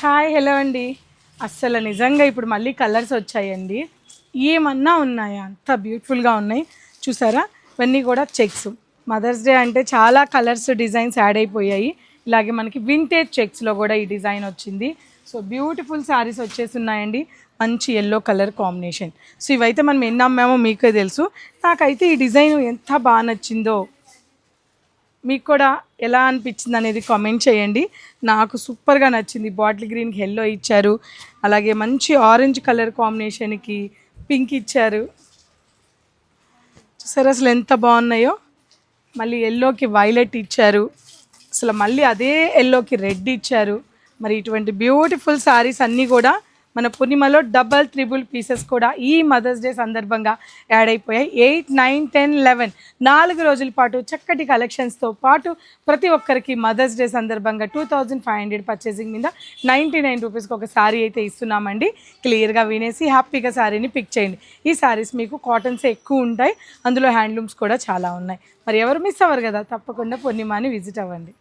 Hi hello అండి. అస్సలు నిజంగా ఇప్పుడు మళ్ళీ కలర్స్ వచ్చాయండి. ఏమన్నా ఉన్నాయా, అంత బ్యూటిఫుల్గా ఉన్నాయి. చూసారా, ఇవన్నీ కూడా చెక్స్. మదర్స్ డే అంటే చాలా కలర్స్ డిజైన్స్ యాడ్ అయిపోయాయి. ఇలాగే మనకి వింటేజ్ చెక్స్లో కూడా ఈ డిజైన్ వచ్చింది. సో బ్యూటిఫుల్ శారీస్ వచ్చేసి ఉన్నాయండి. మంచి ఎల్లో కలర్ కాంబినేషన్. సో ఇవైతే మనం ఎన్ని అమ్మామో మీకే తెలుసు. నాకైతే ఈ డిజైన్ ఎంత బాగా నచ్చిందో, మీకు కూడా ఎలా అనిపించింది అనేది కామెంట్ చేయండి. నాకు సూపర్గా నచ్చింది. బాటిల్ గ్రీన్కి ఎల్లో ఇచ్చారు, అలాగే మంచి ఆరెంజ్ కలర్ కాంబినేషన్కి పింక్ ఇచ్చారు. చూసారు అసలు ఎంత బాగున్నాయో. మళ్ళీ ఎల్లోకి వైలెట్ ఇచ్చారు, అసలు మళ్ళీ అదే ఎల్లోకి రెడ్ ఇచ్చారు. మరి ఇటువంటి బ్యూటిఫుల్ శారీస్ అన్నీ కూడా మన పూర్ణిమలో డబల్ త్రిబుల్ పీసెస్ కూడా ఈ మదర్స్ డే సందర్భంగా యాడ్ అయిపోయాయి. 8, 9, 10, 11 4 రోజుల పాటు చక్కటి కలెక్షన్స్తో పాటు ప్రతి ఒక్కరికి మదర్స్ డే సందర్భంగా 2500 పర్చేసింగ్ మీద 99 రూపీస్కి ఒక శారీ అయితే ఇస్తున్నామండి. క్లియర్గా వినేసి హ్యాపీగా శారీని పిక్ చేయండి. ఈ శారీస్ మీకు కాటన్స్ ఎక్కువ ఉంటాయి, అందులో హ్యాండ్లూమ్స్ కూడా చాలా ఉన్నాయి. మరి ఎవరు మిస్ అవ్వరు కదా, తప్పకుండా పూర్ణిమాని విజిట్ అవ్వండి.